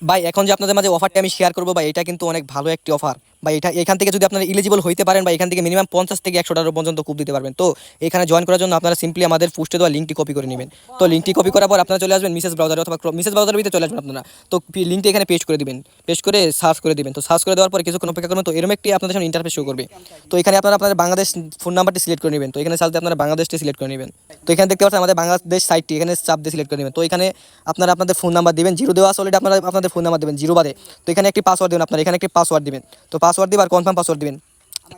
ভাই এখন যে আপনাদের মাঝে অফারটা আমি শেয়ার করবো ভাই, এটা কিন্তু অনেক ভালো একটি অফার ভাই। এটা এখান থেকে যদি আপনারা এলিজিবল হইতে পারেন বা এখান থেকে মিনিমাম 50 থেকে 100 টাকা পর্যন্ত কুপ দিতে পারবেন। তো এখানে জয়েন করার জন্য আপনারা সিম্পলি আমাদের পোস্টে দেওয়া লিঙ্কটি কপি করে নেবেন। তো লিঙ্কটি কপি করার পর আপনারা চলে আসবেন মিসেস ব্রাউজার অথবা মিসেস ব্রাউজারের ভিতরে চলে আসবেন আপনারা। তো লিঙ্কটি এখানে পেস্ট করে দিবেন, পেস্ট করে সার্চ করে দিবেন। তো সার্চ করে দেওয়ার পর কিছুক্ষণ অপেক্ষা করবেন। তো এরকম একটি আপনাদের সামনে ইন্টারফেস শো করবে। তো এখানে আপনারা আপনাদের বাংলাদেশ ফোন নাম্বারটি সিলেক্ট করে নেবেন। তো এখানে সার্চ দিয়ে আপনারা বাংলাদেশটি সিলেক্ট করে নেবেন। তো এখানে দেখতে পাচ্ছেন আমাদের বাংলাদেশ সাইটটি, এখানে চাপ দিয়ে সিলেক্ট করে নেবেন। তো এখানে আপনারা আপনাদের ফোন নাম্বার দিবেন, জিরো দেওয়া আছে অলরেডি, আপনারা আপনাদের ফোন নাম্বার দেবেন জিরো বাদে। তো এখানে একটি পাসওয়ার্ড দেবেন, আপনারা এখানে একটি পাসওয়ার্ড দিবেন। তো পাসওয়ার্ড দিবেন আর কনফার্ম পাসওয়ার্ড দিবেন।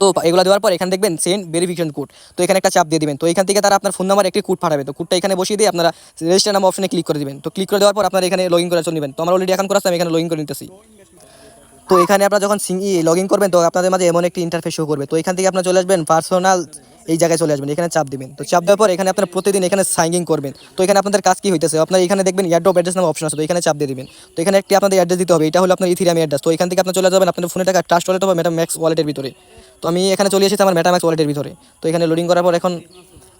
তো এগুলো দেওয়ার পর এখানে দেখবেন সেন্ড ভেরিফিকেশন কোড। তো এখানে একটা চাপ দিয়ে দিবেন। তো এখান থেকে তারা আপনার ফোন নাম্বার একটি কোড পাঠাবে। তো কোডটা এখানে বসিয়ে দিয়ে আপনারা রেজিস্টার নাম অপশনে ক্লিক করে দিবেন। তো ক্লিক করে দেওয়ার পর আপনারা এখানে লগইন করে চলে নেবেন। তো আমরা অলরেডি এখন করাচ্ছি, আমি এখানে লগইন করে নিতেছি। তো এখানে আপনারা যখন লগ ইন করবেন তো আপনাদের মাঝে এমন একটি ইন্টারফেস শো করবে। তো এখান থেকে আপনারা চলে আসবেন পার্সোনাল এই জায়গায় চলে আসবেন, এখানে চাপ দিবেন। তো চাপ দেওয়ার পর এখানে আপনারা প্রতিদিন এখানে সাইন ইন করবেন। তো এখানে আপনাদের কাজ কি হইতেছে, আপনারা এখানে দেখবেন এয়ারড্রপ অ্যাড্রেস নামে অপশন আছে। তো এখানে চাপ দিয়ে দিবেন। তো এখানে একটি আপনাদের অ্যাড্রেস দিতে হবে, এটা হলো আপনার ইথিরিয়াম অ্যাড্রেস। তো এখান থেকে আপনারা চলে যাবেন আপনাদের ফোনে টাকা ট্রাস্ট ওয়ালেট বা মেটাম্যাক্স ওয়ালেটের ভিতরে। তো আমি এখানে চলে এসেছি আমার মেটাম্যাক্স ওয়ালেটের ভিতরে। তো এখানে লোডিং করার পর এখন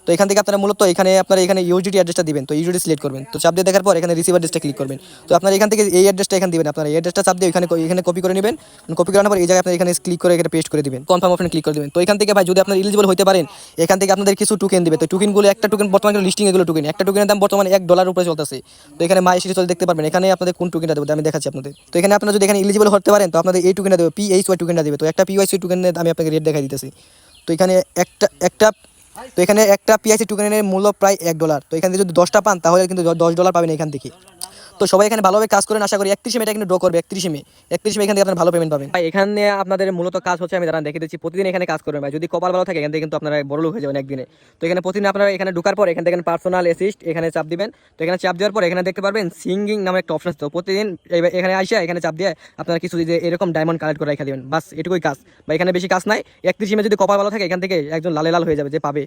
তো এখান থেকে আপনারা মূলত আপনারা এখানে ইউজিটি অ্যাড্রেসটা দিবেন। তো ইউজিটি সিলেক্ট করবেন। তো চাপ দিয়ে দেখার পর এখানে রিসিভ অ্যাড্রেসটা ক্লিক করবেন। তো আপনারা এখান থেকে এই অ্যাড্রেসটা এখানে দিবেন। আপনারা এই অ্যাড্রেসটা চাপ দিয়ে এখানে কপি করে নেবেন। কপি করানোর পর এই জায়গায় আপনারা এখানে ক্লিক করে এখানে পেস্ট করে দিবেন, কনফার্ম অপশনে ক্লিক করে দিবেন। তো এখান থেকে ভাই যদি আপনারা এলিজিবল হতে পারেন, এখান থেকে আপনাদের কিছু টোকেন দিবে। তো টোকেনগুলো একটা টোকেন বর্তমানে লিস্টিং, এগুলো টোকেন একটা টোকেনের দাম বর্তমানে $1 উপরে চলতেছে। তো এখানে মাই সিটি চলে দেখতে পারবেন, এখানে আপনাদের কোন টোকেনটা দেবে আমি দেখাচ্ছি আপনাদের। তো এখানে আপনারা যদি এখানে এলিজিবল হতে পারেন তো আপনাদের এই টোকেনটা দেবে, PHY টোকেনটা দেবে। তো একটা PHY টোকেনের আমি আপনাকে রেট দেখাই দিতেছি। তো এখানে একটা পিআইসি টোকেনের মূল্য প্রায় $1। তো এখান থেকে যদি 10টা পান তাহলে কিন্তু $10 পাবেন এখান থেকে। তো সবাই এখানে ভালোভাবে কাজ করেন, আশা করি 31 মে এটা কিন্তু ড্র করবে। 31 মে এখান থেকে আপনারা ভালো পেমেন্ট পাবেন ভাই। এখানে আপনাদের মূলত কাজ হচ্ছে আমি দেখে দিচ্ছি, প্রতিদিন এখানে কাজ করবেন ভাই। যদি কপাল ভালো থাকে এখান থেকে কিন্তু আপনারা বড় লোক হয়ে যাবেন একদিনে। তো এখানে প্রতিদিন আপনারা এখানে ঢোকার পর এখান থেকে পার্সোনাল অ্যাসিস্ট এখানে চাপ দিবেন। তো এখানে চাপ দেওয়ার পর এখানে দেখতে পারবেন সিঙ্গিং নামে একটা অপশন আছে। তো প্রতিদিন এখানে আইসা এখানে চাপ দিয়ে আপনারা কিছু যে এরকম ডায়মন্ড কালেক্ট করে রেখে দিবেন, বাস এটুকুই কাজ বা এখানে বেশি কাজ নাই। 31 মে যদি কপাল ভালো থাকে এখান থেকে একজন লালে লাল হয়ে যাবে যে পাবে।